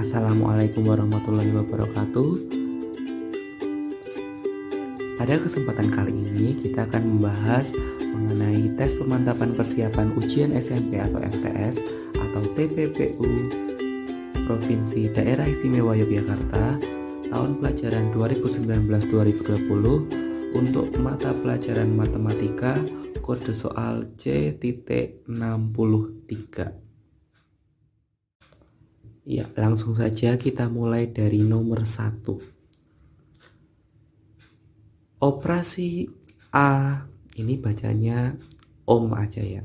Assalamualaikum warahmatullahi wabarakatuh. Pada kesempatan kali ini kita akan membahas mengenai tes pemantapan persiapan ujian SMP atau MTS atau TPPU Provinsi Daerah Istimewa Yogyakarta tahun pelajaran 2019-2020 untuk mata pelajaran matematika kode soal C.63. Ya, langsung saja kita mulai dari nomor 1. Operasi A, ini bacanya Om aja ya.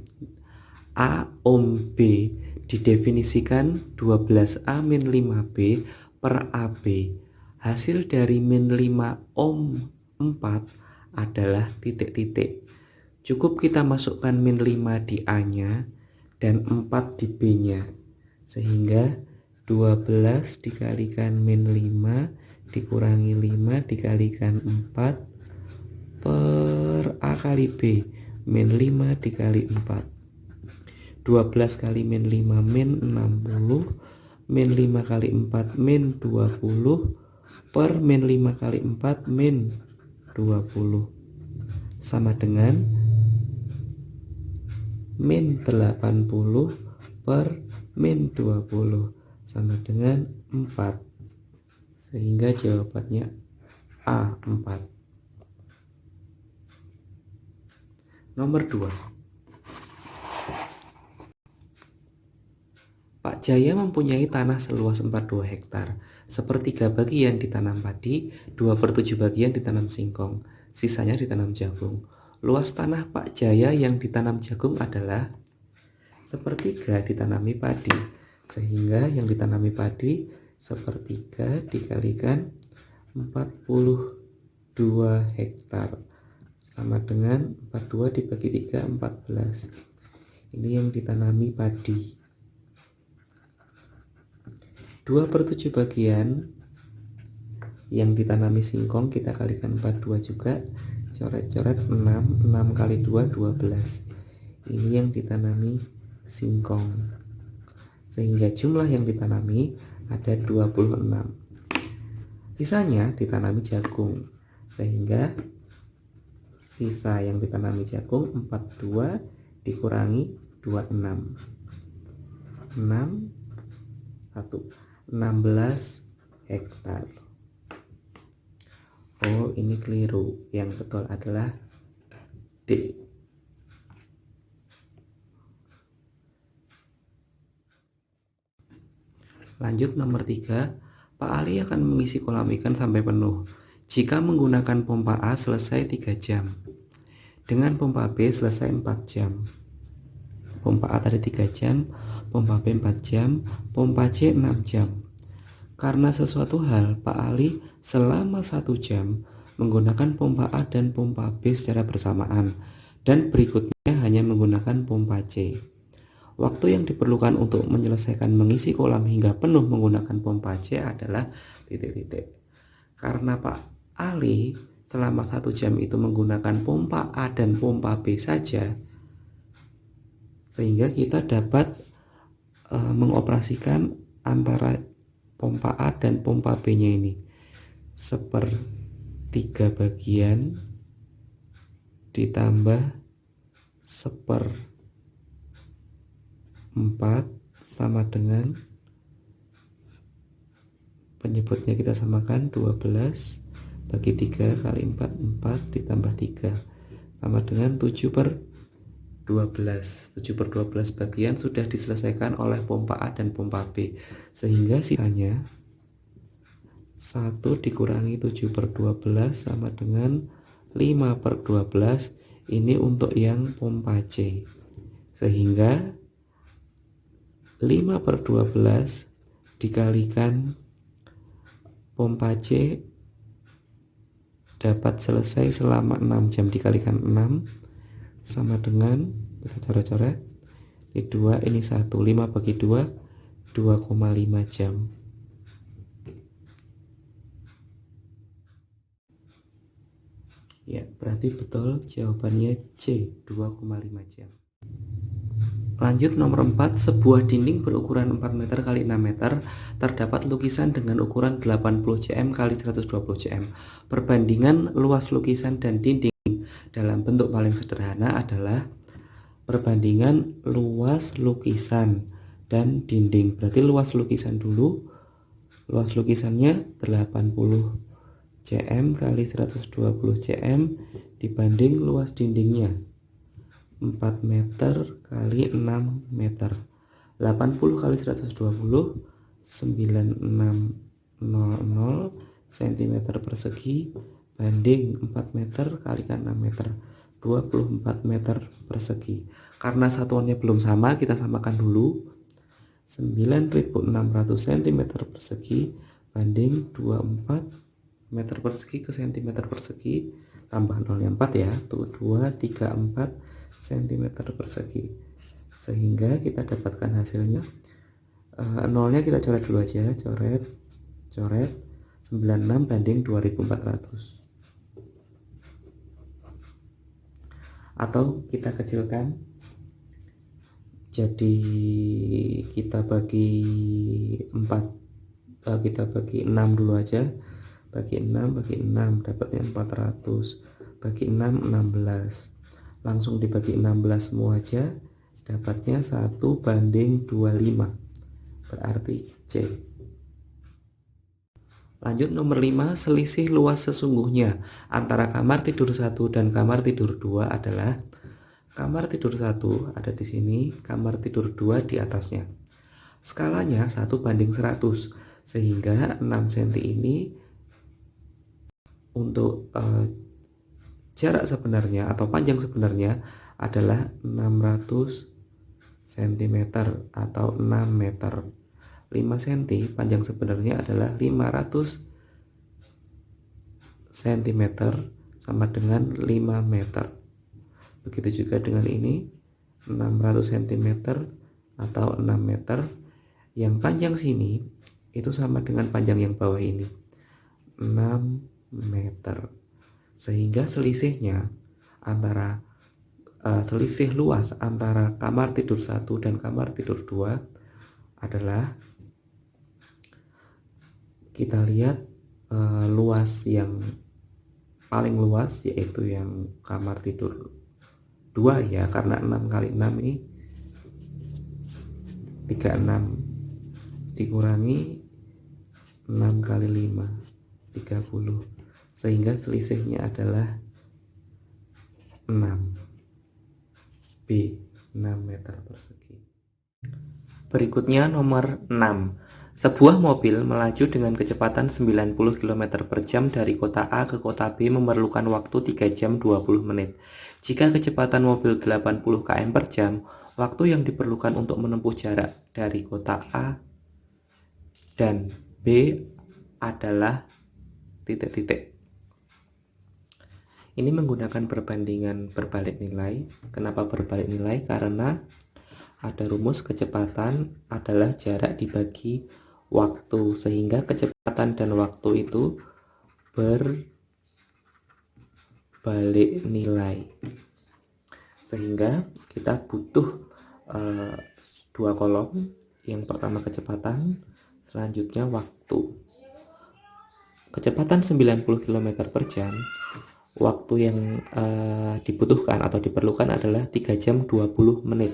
A Om B didefinisikan 12A min 5B per AB. Hasil dari min 5 Om 4 adalah titik-titik. Cukup kita masukkan min 5 di A-nya dan 4 di B-nya. Sehingga 12 dikalikan min 5 dikurangi 5 dikalikan 4 per A kali B, min 5 dikali 4. 12 kali min 5 min 60, min 5 kali 4 min 20, per min 5 kali 4 min 20. Sama dengan min 80 per min 20 sama dengan 4. Sehingga jawabannya A 4. Nomor 2. Pak Jaya mempunyai tanah seluas 42 hektar. Sepertiga bagian ditanam padi, 2/7 bagian ditanam singkong, sisanya ditanam jagung. Luas tanah Pak Jaya yang ditanam jagung adalah sepertiga ditanami padi, sehingga yang ditanami padi sepertiga dikalikan 42 hektar sama dengan 42 dibagi 3, 14. Ini yang ditanami padi. 2/7 bagian yang ditanami singkong kita kalikan 42 juga, coret-coret 6, 6 kali 2, 12. Ini yang ditanami singkong. Sehingga jumlah yang ditanami ada 26. Sisanya ditanami jagung. Sehingga sisa yang ditanami jagung 42 dikurangi 26. 16 hektar. Oh, ini keliru. Yang betul adalah D. Lanjut nomor 3. Pak Ali akan mengisi kolam ikan sampai penuh. Jika menggunakan pompa A selesai 3 jam. Dengan pompa B selesai 4 jam. Pompa A tadi 3 jam, pompa B 4 jam, pompa C 6 jam. Karena sesuatu hal, Pak Ali selama 1 jam menggunakan pompa A dan pompa B secara bersamaan, dan berikutnya hanya menggunakan pompa C. Waktu yang diperlukan untuk menyelesaikan mengisi kolam hingga penuh menggunakan pompa C adalah titik-titik. Karena Pak Ali selama 1 jam itu menggunakan pompa A dan pompa B saja, sehingga kita dapat mengoperasikan antara pompa A dan pompa B nya ini. Sepertiga bagian ditambah 1/4 sama dengan, penyebutnya kita samakan, 12 bagi 3 kali 4, 4 ditambah 3 sama dengan 7/12. 7/12 bagian sudah diselesaikan oleh pompa A dan pompa B, sehingga sisanya 1 dikurangi 7/12 sama dengan 5/12. Ini untuk yang pompa C, sehingga 5/12 dikalikan pompa C dapat selesai selama 6 jam, dikalikan 6 sama dengan, kita coret-coret, ini 2, ini 1, 5 bagi 2, 2,5 jam. Ya, berarti betul jawabannya C, 2,5 jam. Lanjut nomor 4, sebuah dinding berukuran 4 meter x 6 meter terdapat lukisan dengan ukuran 80 cm x 120 cm. Perbandingan luas lukisan dan dinding dalam bentuk paling sederhana adalah perbandingan luas lukisan dan dinding. Berarti luas lukisan dulu. Luas lukisannya 80 cm x 120 cm dibanding luas dindingnya 4 meter kali 6 meter. 80 kali 120 9600 cm persegi banding 4 meter kali 6 meter 24 meter persegi. Karena satuannya belum sama, kita samakan dulu. 9600 cm persegi banding 24 meter persegi ke cm persegi, tambah 0 4 ya, tuh 2, 3, 4 cm persegi, sehingga kita dapatkan hasilnya nolnya kita coret dulu aja, coret 96 banding 2400, atau kita kecilkan jadi kita bagi 4, kita bagi 6 dulu aja, bagi 6 dapatnya 400, bagi 6 16, langsung dibagi 16 semua aja, dapatnya 1 banding 25, berarti C. Lanjut nomor 5, selisih luas sesungguhnya antara kamar tidur 1 dan kamar tidur 2 adalah kamar tidur 1 ada di sini, kamar tidur 2 di atasnya. Skalanya 1 banding 100, sehingga 6 cm ini untuk jarak sebenarnya atau panjang sebenarnya adalah 600 cm atau 6 meter. 5 cm panjang sebenarnya adalah 500 cm sama dengan 5 meter. Begitu juga dengan ini, 600 cm atau 6 meter. Yang panjang sini itu sama dengan panjang yang bawah ini, 6 meter. Sehingga selisihnya antara selisih luas antara kamar tidur 1 dan kamar tidur 2 adalah, kita lihat luas yang paling luas yaitu yang kamar tidur 2 ya, karena 6 kali 6 ini 36 dikurangi 6 kali 5 30, sehingga selisihnya adalah 6 B, 6 meter persegi. Berikutnya nomor 6. Sebuah mobil melaju dengan kecepatan 90 km per jam dari kota A ke kota B memerlukan waktu 3 jam 20 menit. Jika kecepatan mobil 80 km per jam, waktu yang diperlukan untuk menempuh jarak dari kota A dan B adalah titik-titik. Ini menggunakan perbandingan berbalik nilai. Kenapa berbalik nilai? Karena ada rumus kecepatan adalah jarak dibagi waktu, sehingga kecepatan dan waktu itu berbalik nilai, sehingga kita butuh 2 kolom. Yang pertama kecepatan, selanjutnya waktu. Kecepatan 90 km per jam, waktu yang dibutuhkan atau diperlukan adalah 3 jam 20 menit.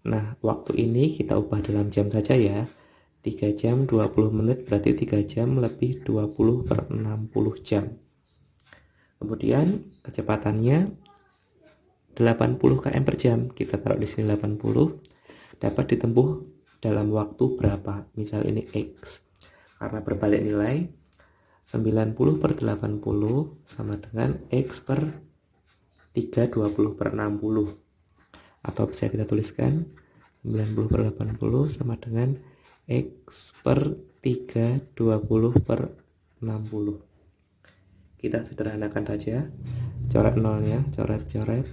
Nah, waktu ini kita ubah dalam jam saja ya. 3 jam 20 menit berarti 3 jam lebih 20 per 60 jam. Kemudian kecepatannya 80 km per jam. Kita taruh di sini 80. Dapat ditempuh dalam waktu berapa? Misal ini X. Karena berbalik nilai, 90 per 80 sama dengan X per 3 20 per 60. Atau bisa kita tuliskan 90 per 80 sama dengan X per 3 20 per 60. Kita sederhanakan saja, coret nolnya, coret-coret.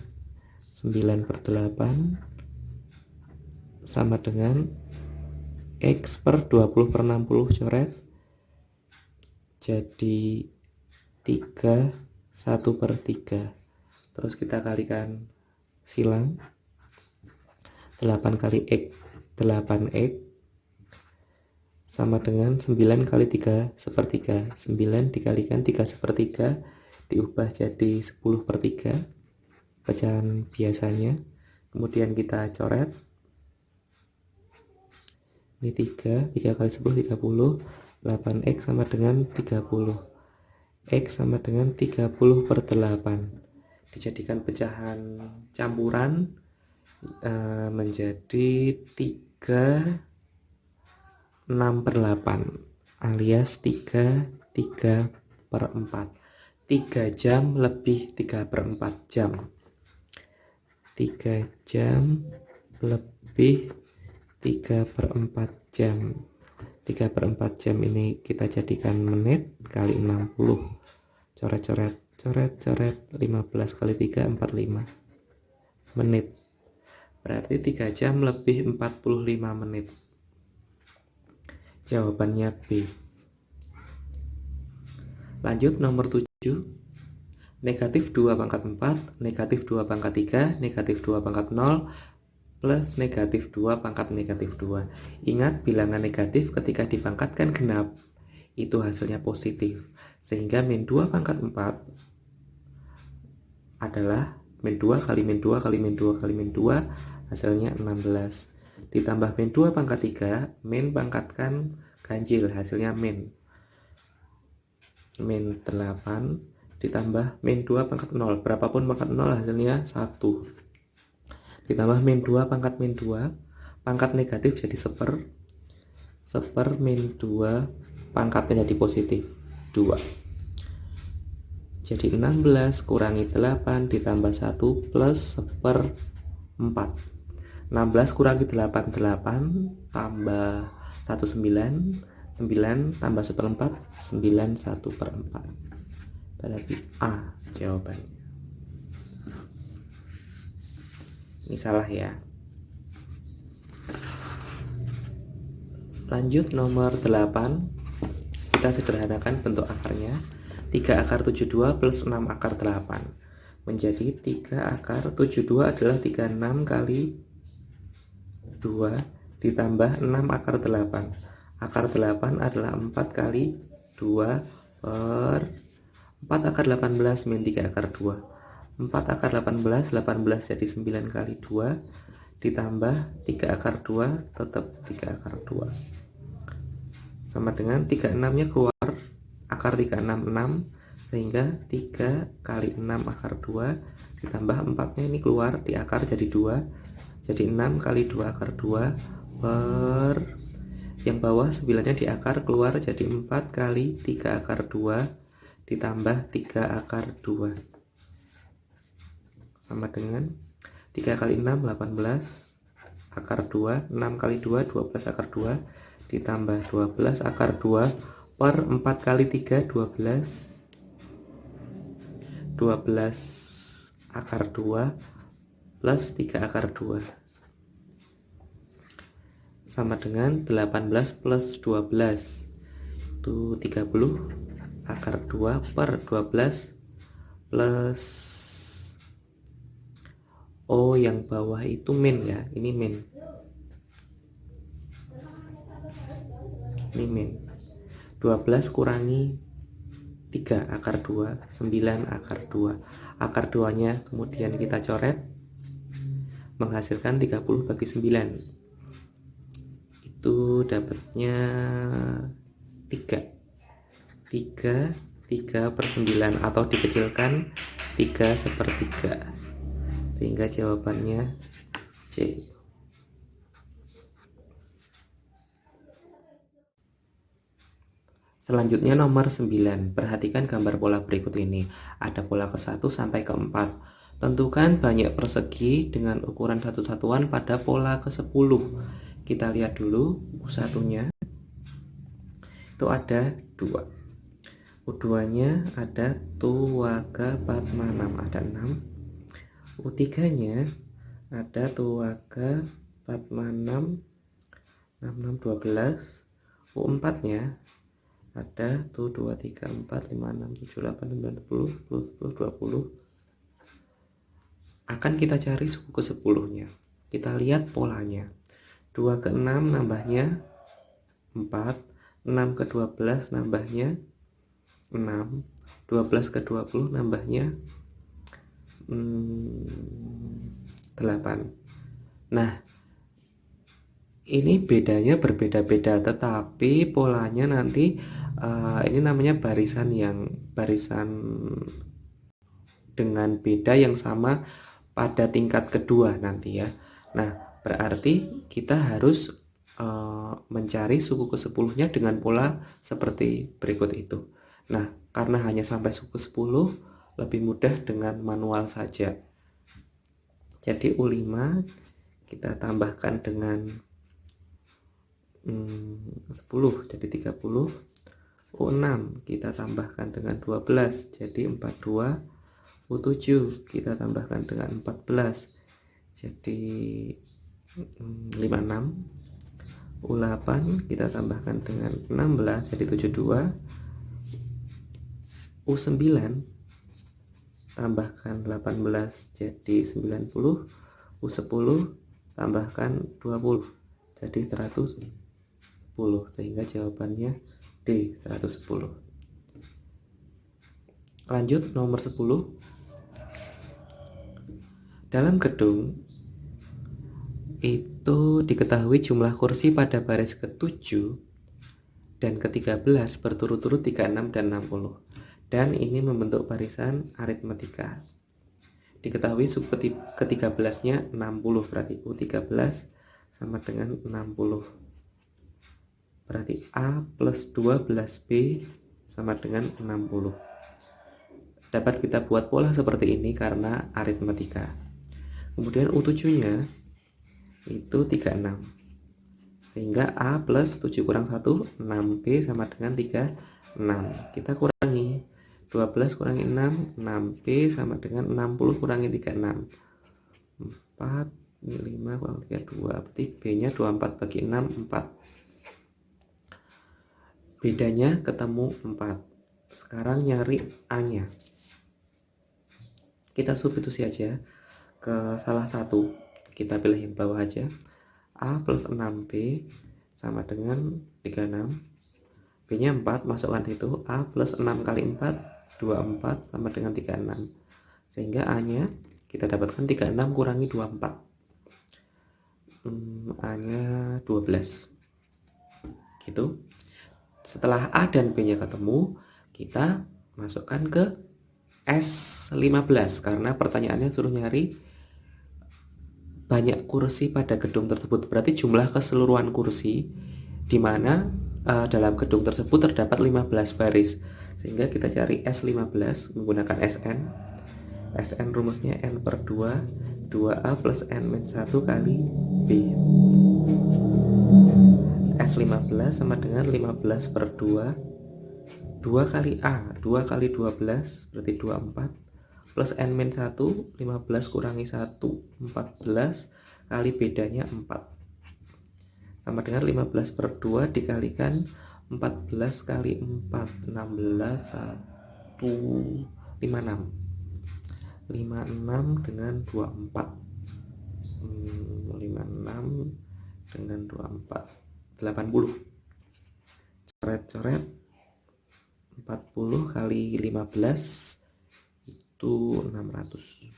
9 per 8 sama dengan X per 20 per 60, coret. Jadi 3 1 per 3. Terus kita kalikan silang. 8 kali X 8X sama dengan 9 kali 3 sepertiga. 9 dikalikan 3 sepertiga diubah jadi 10 per 3 pecahan biasanya. Kemudian kita coret. Ini 3 kali 10 30. 8X sama dengan 30. X sama dengan 30 per 8. Dijadikan pecahan campuran menjadi 6 per 8 alias 3 per 4. 3 jam lebih 3 per 4 jam. 3 jam lebih 3 per 4 jam. 3 per 4 jam ini kita jadikan menit kali 60. Coret-coret, coret-coret. 15 kali 3 45 menit. Berarti 3 jam lebih 45 menit. Jawabannya B. Lanjut nomor 7. Negatif 2 pangkat 4, negatif 2 pangkat 3, negatif 2 pangkat 0, plus negatif 2 pangkat negatif 2. Ingat, bilangan negatif ketika dipangkatkan genap, itu hasilnya positif. Sehingga min 2 pangkat 4 adalah min 2 kali min 2 kali min 2 kali min 2, hasilnya 16. Ditambah min 2 pangkat 3, min pangkatkan ganjil, hasilnya min 8 ditambah min 2 pangkat 0, berapapun pangkat 0 hasilnya 1. Ditambah min 2 pangkat min 2, pangkat negatif jadi seper min 2 pangkatnya jadi positif 2. Jadi 16 kurangi 8 ditambah 1 plus seper 4. 16 kurangi 8 8 tambah 1 9 9 tambah seperempat 9 1 per 4. Berarti A jawabannya. Ini salah ya. Lanjut nomor 8. Kita sederhanakan bentuk akarnya. 3 akar 72 plus 6 akar 8 menjadi 3 akar 72 adalah 36 kali 2 ditambah 6 akar 8. Akar 8 adalah 4 kali 2 per 4 akar 18 min 3 akar 2. 4 akar 18 jadi 9 kali 2 ditambah 3 akar 2 tetap 3 akar 2 sama dengan 36 nya keluar, akar 3 6 sehingga 3 kali 6 akar 2 ditambah 4 nya ini keluar di akar jadi 2, jadi 6 kali 2 akar 2 per yang bawah 9 nya di akar keluar jadi 4 kali 3 akar 2 ditambah 3 akar 2 sama dengan 3 kali 6 18 akar 2, 6 kali 2 12 akar 2 ditambah 12 akar 2 per 4 kali 3 12 akar 2 plus 3 akar 2 sama dengan 18 plus 12 itu 30 akar 2 per 12 plus O yang bawah itu min ya, ini min 12 kurangi 3 akar 2 9 akar 2. Akar 2 nya kemudian kita coret menghasilkan 30 bagi 9, itu dapatnya 3 per 9 atau dikecilkan 3 sepertiga, sehingga jawabannya C. Selanjutnya nomor 9. Perhatikan gambar pola berikut ini. Ada pola ke-1 sampai ke-4. Tentukan banyak persegi dengan ukuran satu satuan pada pola ke-10. Kita lihat dulu U1-nya. Itu ada 2. U2-nya ada tuaga 46, ada 6. U3-nya ada tuaga 46 66 12. U4-nya ada tuh 2 3 4 5 6 7 8 9 10 10 20. Akan kita cari suku ke-10 nya. Kita lihat polanya. 2 ke 6 nambahnya 4, 6 ke 12 nambahnya 6, 12 ke 20 nambahnya 8. Nah, ini bedanya berbeda-beda, tetapi polanya nanti ini namanya barisan dengan beda yang sama pada tingkat kedua nanti ya. Nah, berarti kita harus mencari suku ke-10-nya dengan pola seperti berikut itu. Nah, karena hanya sampai suku 10, lebih mudah dengan manual saja. Jadi U5 kita tambahkan dengan 10 jadi 30. U6 kita tambahkan dengan 12 jadi 42. U7 kita tambahkan dengan 14 jadi 56. U8 kita tambahkan dengan 16 jadi 72. U9 tambahkan 18 jadi 90. U10 tambahkan 20 jadi 110, sehingga jawabannya D, 110. Lanjut nomor 10. Dalam gedung itu diketahui jumlah kursi pada baris ke-7 dan ke-13 berturut-turut 36 dan 60. Dan ini membentuk barisan aritmetika. Diketahui sub ke-13-nya 60, berarti U13 sama dengan 60. Berarti A plus 12B sama dengan 60. Dapat kita buat pola seperti ini karena aritmetika. Kemudian U7-nya itu 36. Sehingga A plus 7 kurang 1, 6B sama dengan 36. Kita kurangi. 12 kurangi 6, 6B sama dengan 60 kurangi 36. 4, 5 kurang 3, 2. Berarti B-nya 24 bagi 6, 4. Bedanya ketemu 4. Sekarang nyari A-nya. Kita substitusi aja ke salah satu. Kita pilih yang bawah aja. A plus 6B sama dengan 36. B-nya 4, masukkan itu. A plus 6 kali 4, 24 sama dengan 36. Sehingga A-nya kita dapatkan 36 kurangi 24. A-nya 12. Gitu. Setelah A dan B-nya ketemu, kita masukkan ke S15 karena pertanyaannya suruh nyari banyak kursi pada gedung tersebut. Berarti jumlah keseluruhan kursi di mana dalam gedung tersebut terdapat 15 baris. Sehingga kita cari S15 menggunakan SN. SN rumusnya N per 2, 2A plus N-1 kali B. S15 sama dengan 15 per 2, 2 kali A, 2 kali 12 berarti 24, plus N-1, 15 kurangi 1, 14 kali bedanya 4 sama dengan 15 per 2 dikalikan 14 kali 4, 16, 1, 56 dengan 24, 56 dengan 24, 80. Coret-coret 40 kali 15 itu 600.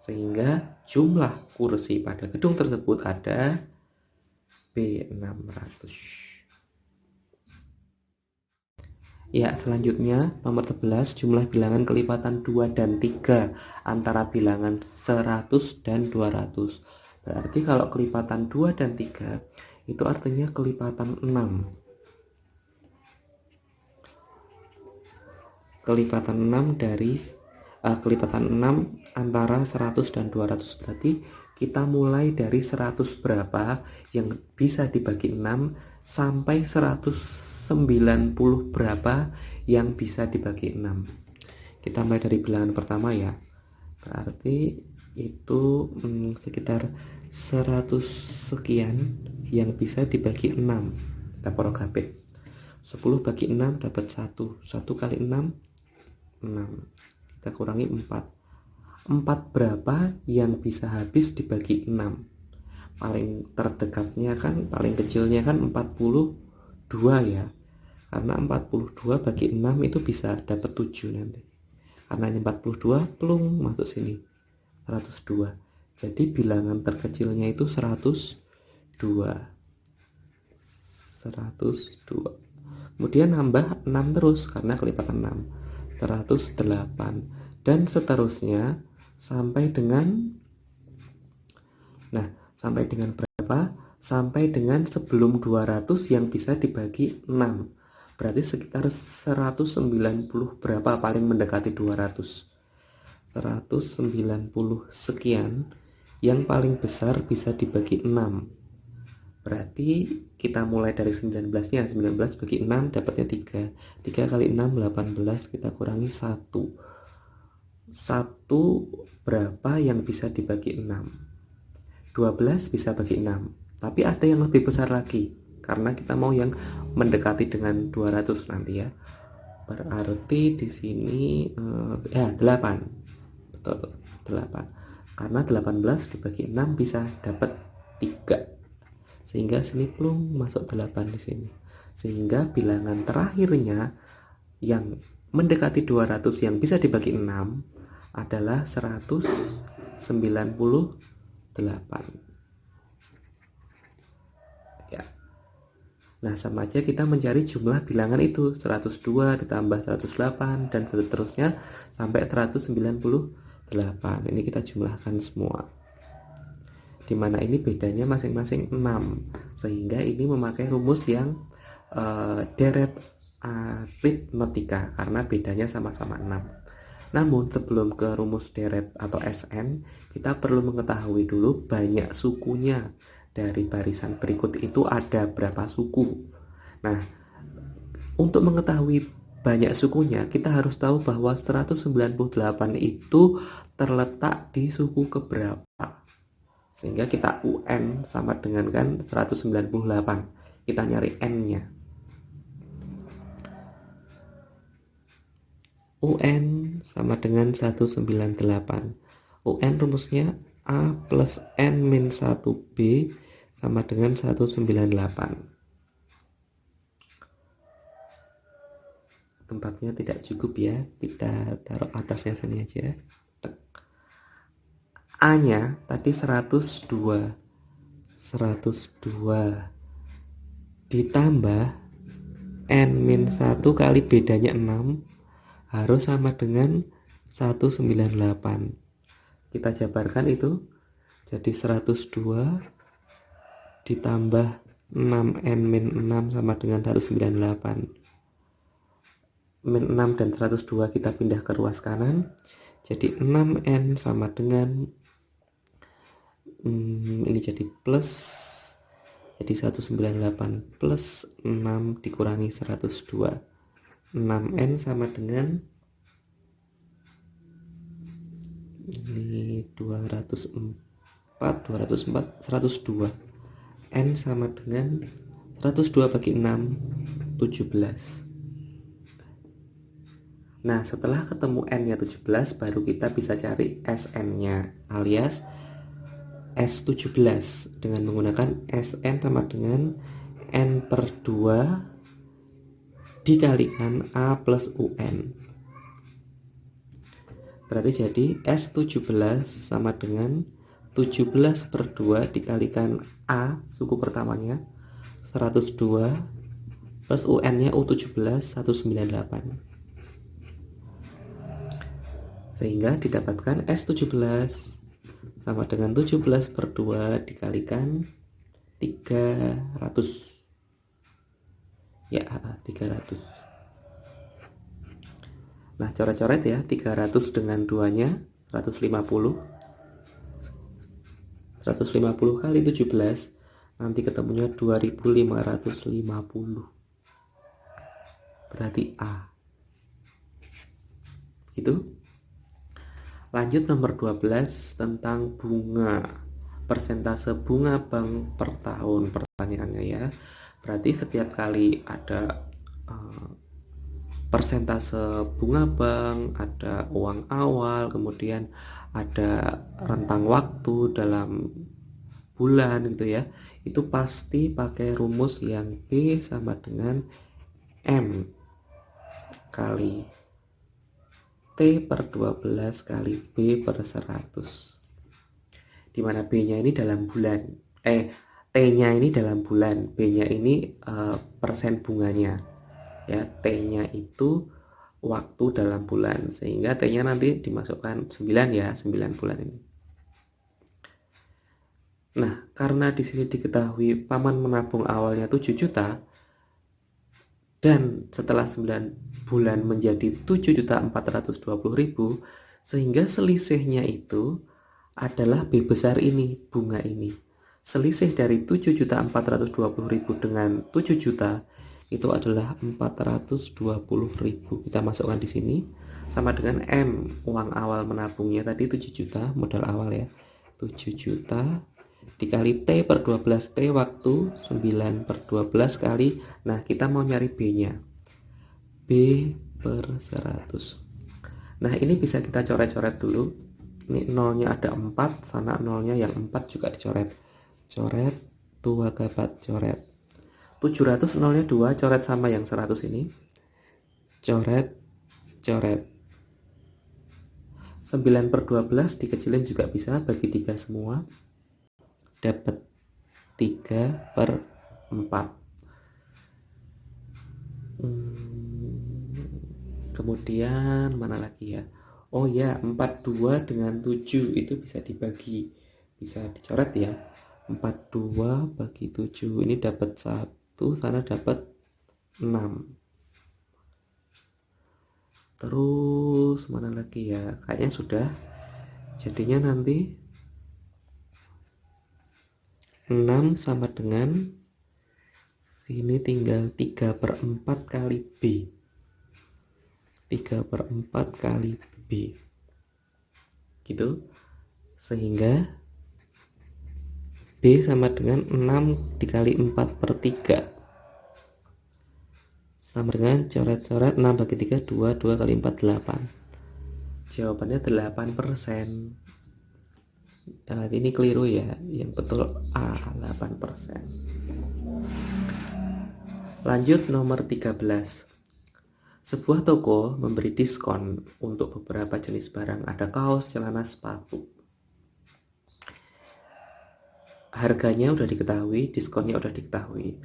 Sehingga jumlah kursi pada gedung tersebut ada B600. Ya, selanjutnya nomor 11, jumlah bilangan kelipatan 2 dan 3 antara bilangan 100 dan 200. Berarti kalau kelipatan 2 dan 3 itu artinya kelipatan 6. Kelipatan 6 dari kelipatan 6 antara 100 dan 200. Berarti kita mulai dari 100 berapa yang bisa dibagi 6 sampai 190 berapa yang bisa dibagi 6. Kita mulai dari bilangan pertama ya. Berarti itu sekitar 100 sekian yang bisa dibagi 6. Kita porogabit. 10 bagi 6 dapat 1. 1 kali 6, 6. Kita kurangi 4. 4 berapa yang bisa habis dibagi 6? Paling terdekatnya kan, paling kecilnya kan 42 ya. Karena 42 bagi 6 itu bisa dapat 7 nanti. Karena ini 42, plung masuk sini 102. Jadi bilangan terkecilnya itu 102. 102. Kemudian nambah 6 terus karena kelipatan 6. 108 dan seterusnya sampai dengan, nah, sampai dengan berapa? Sampai dengan sebelum 200 yang bisa dibagi 6. Berarti sekitar 190 berapa paling mendekati 200. 190 sekian yang paling besar bisa dibagi 6. Berarti kita mulai dari 19-nya. 19 bagi 6 dapatnya 3. 3 kali 6 18, kita kurangi 1. 1 berapa yang bisa dibagi 6? 12 bisa bagi 6. Tapi ada yang lebih besar lagi karena kita mau yang mendekati dengan 200 nanti ya. Berarti di sini 8. Betul, 8. Karena 18 dibagi 6 bisa dapat 3. Sehingga sini plung masuk 8 di sini. Sehingga bilangan terakhirnya yang mendekati 200 yang bisa dibagi 6 adalah 198. Ya. Nah, sama aja kita mencari jumlah bilangan itu, 102 ditambah 108 dan seterusnya sampai 198. Ini kita jumlahkan semua. Dimana ini bedanya masing-masing 6, sehingga ini memakai rumus yang deret aritmetika karena bedanya sama-sama 6. Namun sebelum ke rumus deret atau SN, kita perlu mengetahui dulu banyak sukunya. Dari barisan berikut itu ada berapa suku. Nah, untuk mengetahui banyak sukunya, kita harus tahu bahwa 198 itu terletak di suku keberapa. Sehingga kita UN sama dengan kan 198. Kita nyari N-nya. UN sama dengan 198. UN rumusnya A plus N min 1B sama dengan 198. Tempatnya tidak cukup ya, kita taruh atasnya sini aja. A nya tadi 102 ditambah N min 1 kali bedanya 6 harus sama dengan 198. Kita jabarkan itu jadi 102 ditambah 6N min 6 sama dengan 198. Min 6 dan 102 kita pindah ke ruas kanan, jadi 6N sama dengan ini jadi plus, jadi 198 plus 6 dikurangi 102. 6N sama dengan ini 204 102. N sama dengan 102 bagi 6 17. Nah, setelah ketemu N nya 17 baru kita bisa cari SN nya alias S17 dengan menggunakan SN sama dengan N per 2 dikalikan A plus UN. Berarti jadi S17 sama dengan 17 per 2 dikalikan A suku pertamanya 102 plus UN nya U17 198. Sehingga didapatkan S17 sama dengan 17 per 2 dikalikan 300. Ya, 300. Nah, coret-coret ya, 300 dengan 2-nya 150. 150 kali 17 nanti ketemunya 2550. Berarti A. Gitu. Lanjut nomor 12 tentang bunga. Persentase bunga bank per tahun pertanyaannya ya. Berarti setiap kali ada persentase bunga bank, ada uang awal, kemudian ada rentang waktu dalam bulan gitu ya, itu pasti pakai rumus yang B sama dengan M kali T per 12 kali B per 100, dimana B nya ini dalam bulan, T nya ini dalam bulan, B nya ini persen bunganya ya, T nya itu waktu dalam bulan, sehingga T nya nanti dimasukkan 9 ya, 9 bulan ini. Nah, karena di sini diketahui Paman menabung awalnya 7 juta dan setelah 9 bulan menjadi 7.420.000, sehingga selisihnya itu adalah B besar ini, bunga ini. Selisih dari 7.420.000 dengan 7 juta itu adalah 420.000. Kita masukkan di sini sama dengan M, uang awal menabungnya tadi 7 juta, modal awal ya. 7 juta dikali T per 12, T waktu 9 per 12 kali, nah kita mau nyari B nya, B per 100. Nah ini bisa kita coret-coret dulu, ini nolnya ada 4, sana nolnya yang 4 juga dicoret, coret 2 gapat, coret 700, nolnya 2, coret sama yang 100 ini, coret, coret 9 per 12 dikecilin juga bisa, bagi 3 semua, dapat 3 per 4. Kemudian mana lagi ya, oh ya, 42 dengan 7 itu bisa dibagi, bisa dicoret ya, 42 bagi 7 ini dapat 1, sana dapat 6. Terus mana lagi ya, kayaknya sudah, jadinya nanti 6 sama dengan sini tinggal 3 per 4 kali B, 3 per 4 kali B gitu, sehingga B sama dengan 6 dikali 4 per 3 sama dengan coret-coret 6 bagi 3, 2, 2 kali 4, 8. Jawabannya 8%. Nah, ini keliru ya, yang betul A, 8%. Lanjut nomor 13. Sebuah toko memberi diskon untuk beberapa jenis barang, ada kaos, celana, sepatu. Harganya udah diketahui, diskonnya udah diketahui.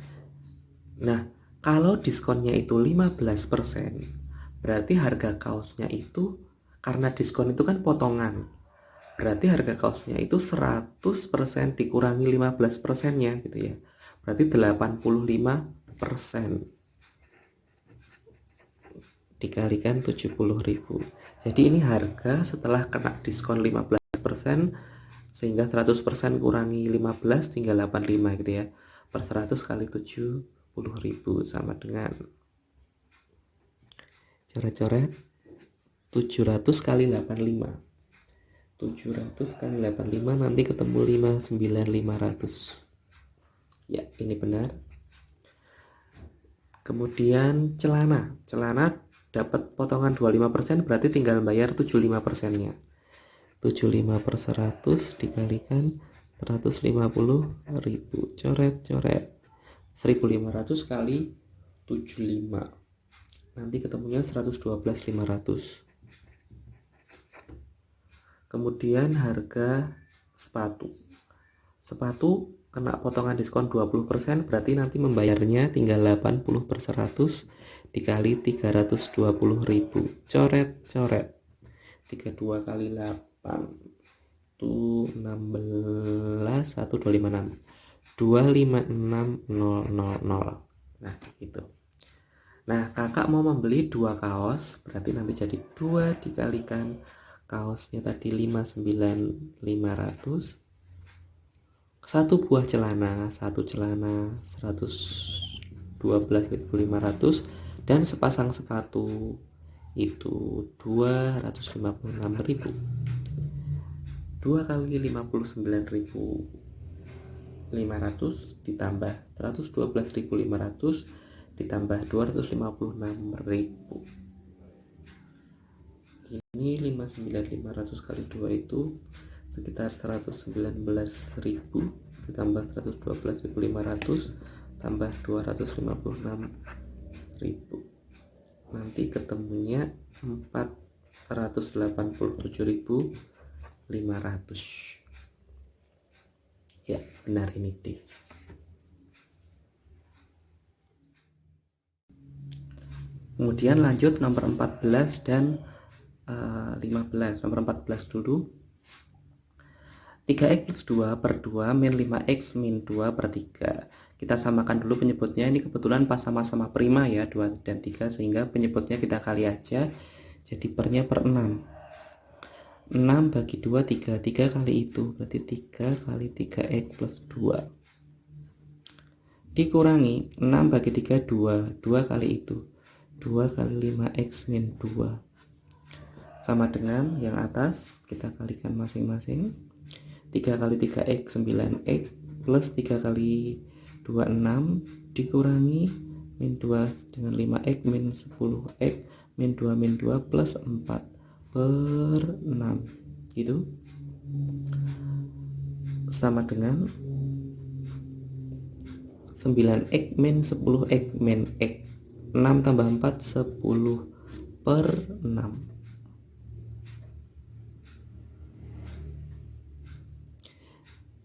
Nah, kalau diskonnya itu 15%, berarti harga kaosnya itu, karena diskon itu kan potongan, berarti harga kaosnya itu 100% dikurangi 15%-nya gitu ya, berarti 85% dikalikan 70.000. Jadi ini harga setelah kena diskon 15%, sehingga 100% kurangi 15 tinggal 85 gitu ya, per 100 kali 70.000 sama dengan coret-coret 700 kali 85, 700 kali 85 nanti ketemu 59.500 ya, ini benar. Kemudian celana dapat potongan 25%, berarti tinggal bayar 75%-nya, 75 per 100 dikalikan 150.000, coret-coret 1.500 kali 75 nanti ketemunya 112.500. Kemudian harga sepatu kena potongan diskon 20%, berarti nanti membayarnya tinggal 80 per 100 dikali 320.000, coret-coret 32 kali 8 itu 16, 1256, 256000. Nah gitu. Nah kakak mau membeli 2 kaos, berarti nanti jadi 2 dikalikan kaosnya tadi 59.500, 1 buah celana, 1 celana 112.500, dan sepasang sepatu itu 256.000. 2 kali 59.500 ditambah 112.500 ditambah 256.000, Ini 500 kali 2 itu sekitar 119.000 ditambah 112.500 tambah 256.000. Nanti ketemunya 487.500. Ya, benar ini D. Kemudian lanjut nomor 14 dan 15. Nomor 14 dulu. 3x plus 2 per 2 min 5x min 2 per 3. Kita samakan dulu penyebutnya. Ini kebetulan pas sama-sama prima ya, 2 dan 3, sehingga penyebutnya kita kali aja. Jadi pernya per 6. 6 bagi 2, 3. 3 kali itu, berarti 3 kali 3x plus 2. Dikurangi 6 bagi 3, 2. 2 kali itu, 2 kali 5x min 2. Sama dengan yang atas, kita kalikan masing-masing. 3 kali 3x 9x plus 3 kali 2 6 dikurangi min 2 dengan 5x min 10x min 2 plus 4 per 6 gitu, sama dengan 9x min 10x min x. 6 tambah 4 10 per 6.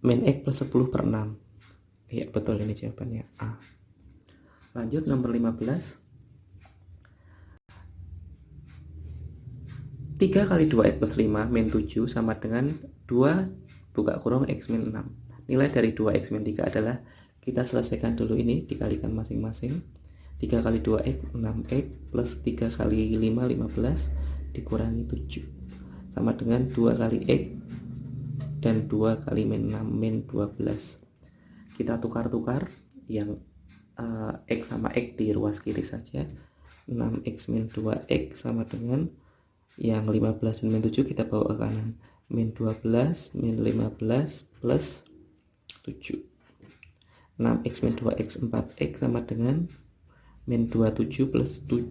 Min x plus 10 per 6. Ya betul, ini jawabannya A. Lanjut nomor 15. 3 kali 2x plus 5 min 7 sama dengan 2 buka kurung x min 6. Nilai dari 2x min 3 adalah, kita selesaikan dulu ini, dikalikan masing-masing. 3 kali 2x 6x plus 3 kali 5 15 dikurangi 7 sama dengan 2 kali x dan 2 kali min 6 min 12. Kita tukar-tukar, yang x sama x di ruas kiri saja. 6x min 2x sama dengan yang 15 min 7 kita bawa ke kanan. Min 12 min 15 plus 7. 6x min 2x 4x sama dengan min 27 plus 7.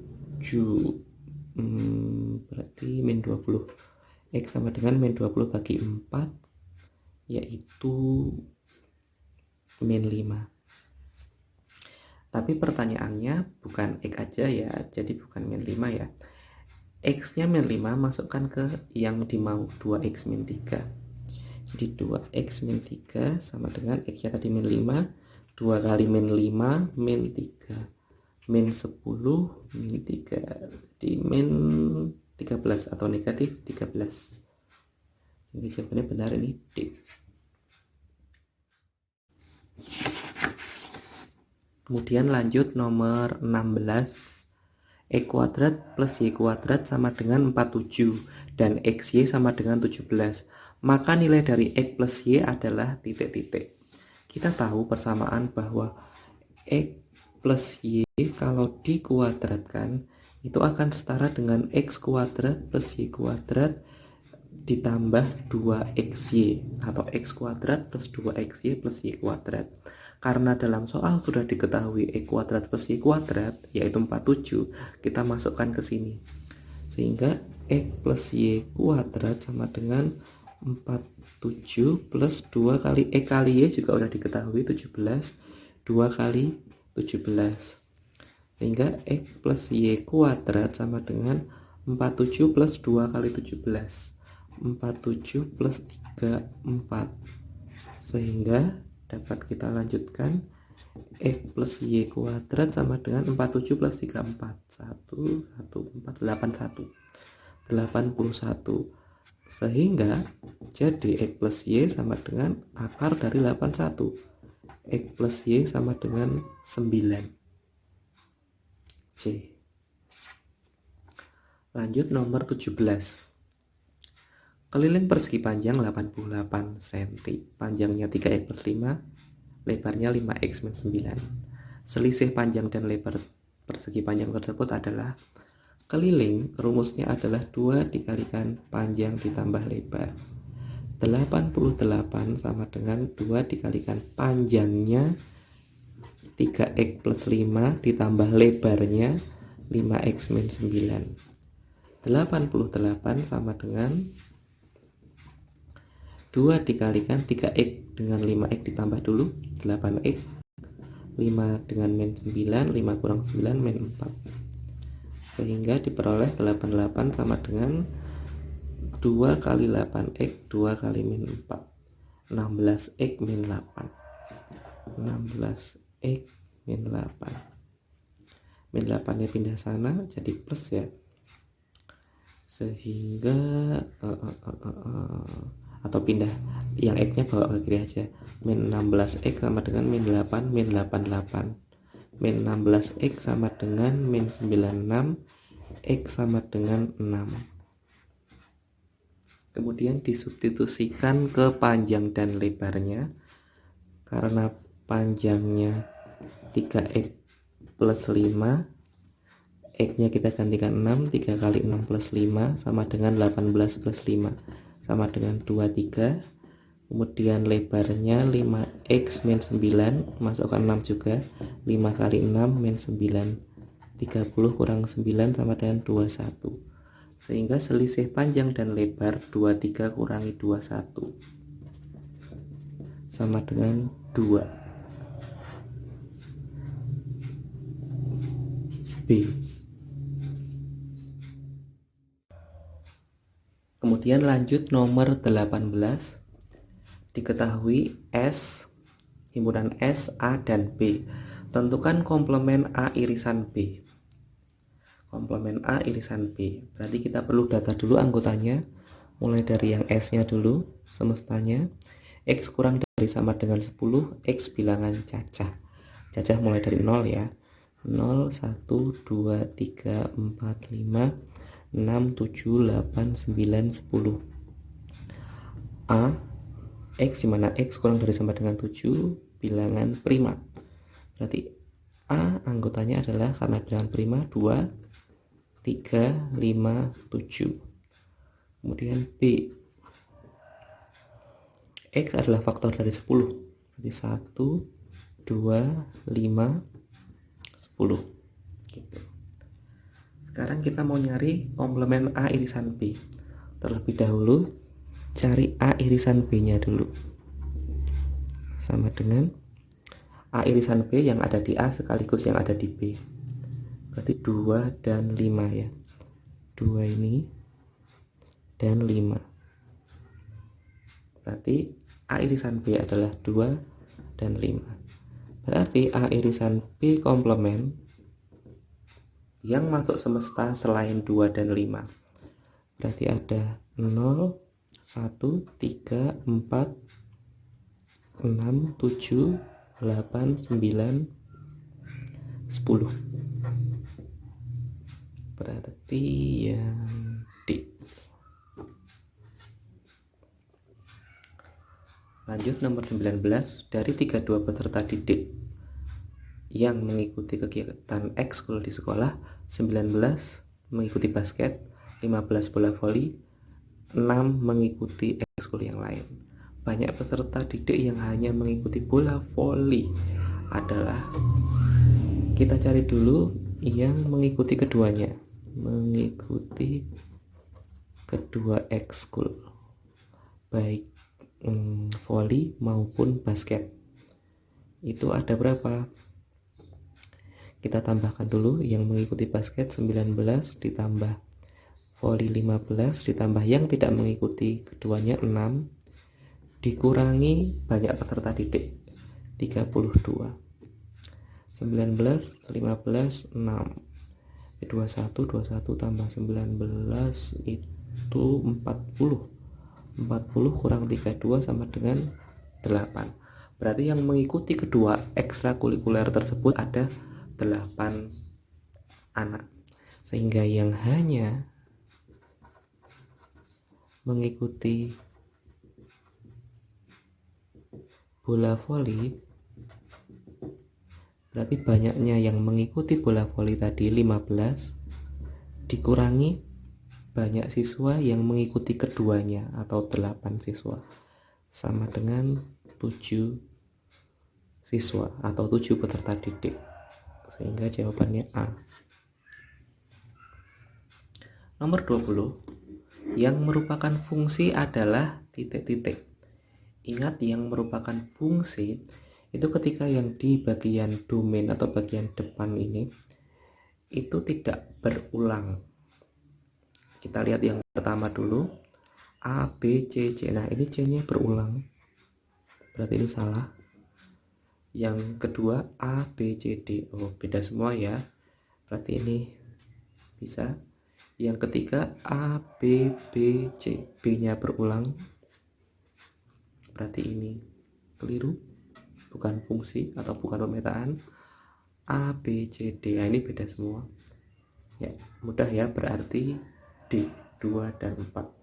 Berarti min 20. X sama dengan min 20 bagi 4, yaitu min 5. Tapi pertanyaannya bukan X aja ya, jadi bukan min 5 ya. X nya min 5 masukkan ke yang dimau, 2x min 3. Jadi 2x min 3 sama dengan X nya tadi min 5, 2 kali min 5 min 3, min 10 min 3, jadi min 13 atau negatif 13. Ini jawabannya benar, ini D. Kemudian lanjut nomor 16. X kuadrat plus Y kuadrat sama dengan 47 dan XY sama dengan 17. Maka nilai dari X plus Y adalah titik-titik. Kita tahu persamaan bahwa X plus Y kalau dikuadratkan itu akan setara dengan X kuadrat plus Y kuadrat ditambah 2xy atau x kuadrat plus 2xy plus y kuadrat. Karena dalam soal sudah diketahui x kuadrat plus y kuadrat yaitu 47, kita masukkan ke sini. Sehingga x plus y kuadrat sama dengan 47 plus 2 kali x kali y juga udah diketahui 17, 2 kali 17. Sehingga x plus y kuadrat sama dengan 47 plus 2 kali 17. 47 plus 3, 4. Sehingga dapat kita lanjutkan, x plus y kuadrat sama dengan 47 plus 3, 4. 1, 1, 4, 81. 81. Sehingga jadi x plus y sama dengan akar dari 81. X plus y sama dengan 9. C. Lanjut nomor 17. Keliling persegi panjang 88 cm, panjangnya 3x plus 5, lebarnya 5x min 9. Selisih panjang dan lebar persegi panjang tersebut adalah, keliling rumusnya adalah 2 dikalikan panjang ditambah lebar. 88 sama dengan 2 dikalikan panjangnya 3x plus 5 ditambah lebarnya 5x min 9. 88 sama dengan 2 dikalikan 3x dengan 5x ditambah dulu 8x, 5 dengan min 9, 5 kurang 9 min 4, sehingga diperoleh 88 sama dengan 2 kali 8x 2 kali min 4, 16x min 8, 16x min 8. Min 8 nya pindah sana jadi plus ya, sehingga atau pindah yang x nya bawa ke kiri aja. Min 16x sama dengan min 8 min 88, min 16x sama dengan min 96, x sama dengan 6. Kemudian disubstitusikan ke panjang dan lebarnya. Karena panjangnya 3x plus 5, x nya kita gantikan 6, 3 kali 6 plus 5 sama dengan 18 plus 5 sama dengan 23. Kemudian lebarnya 5x min 9, masukkan 6 juga, 5 kali 6 min 9, 30 kurang 9 sama dengan 21. Sehingga selisih panjang dan lebar 23 kurangi 21 sama dengan 2. B. Kemudian lanjut nomor 18. Diketahui S, himpunan S, A, dan B. Tentukan komplement A irisan B. Komplement A irisan B. Berarti kita perlu data dulu anggotanya. Mulai dari yang S-nya dulu, semestanya. X kurang dari sama dengan 10, X bilangan cacah. Cacah mulai dari 0 ya. 0, 1, 2, 3, 4, 5, 6, 7, 8, 9, 10. A, X dimana X kurang dari sama dengan 7 bilangan prima. Berarti A anggotanya adalah karena bilangan prima 2, 3, 5, 7. Kemudian B, X adalah faktor dari 10. Berarti 1, 2, 5, 10 gitu. Sekarang kita mau nyari komplement A irisan B. Terlebih dahulu cari A irisan B nya dulu. Sama dengan A irisan B yang ada di A sekaligus yang ada di B. Berarti 2 dan 5 ya. 2 ini dan 5. Berarti A irisan B adalah 2 dan 5. Berarti A irisan B komplement yang masuk semesta selain 2 dan 5. Berarti ada 0, 1, 3, 4, 6, 7, 8, 9, 10. Berarti yang D. Lanjut nomor 19. Dari 32 peserta didik yang mengikuti kegiatan ekskul di sekolah, 19 mengikuti basket, 15 bola voli, 6 mengikuti ekskul yang lain. Banyak peserta didik yang hanya mengikuti bola voli adalah, kita cari dulu yang mengikuti keduanya, mengikuti kedua ekskul baik voli maupun basket. Itu ada berapa? Kita tambahkan dulu yang mengikuti basket 19 ditambah voli 15 ditambah yang tidak mengikuti keduanya 6 dikurangi banyak peserta didik 32. 19, 15, 6. 21 tambah 19 itu 40. 40 kurang 32 sama dengan 8. Berarti yang mengikuti kedua ekstrakurikuler tersebut ada 8 anak. Sehingga yang hanya mengikuti bola voli, berarti banyaknya yang mengikuti bola voli tadi 15 dikurangi banyak siswa yang mengikuti keduanya atau 8 siswa sama dengan 7 siswa atau 7 peserta didik. Sehingga jawabannya A. Nomor 20, yang merupakan fungsi adalah titik-titik. Ingat, yang merupakan fungsi itu ketika yang di bagian domain atau bagian depan ini itu tidak berulang. Kita lihat yang pertama dulu, A, B, C, C. Nah, ini C-nya berulang, berarti ini salah. Yang kedua, A, B, C, D. Oh, beda semua ya, berarti ini bisa. Yang ketiga, A, B, B, C. B-nya berulang, berarti ini keliru, bukan fungsi atau bukan pemetaan. A, B, C, D. Nah, ini beda semua ya, mudah ya, berarti D 2 dan 4.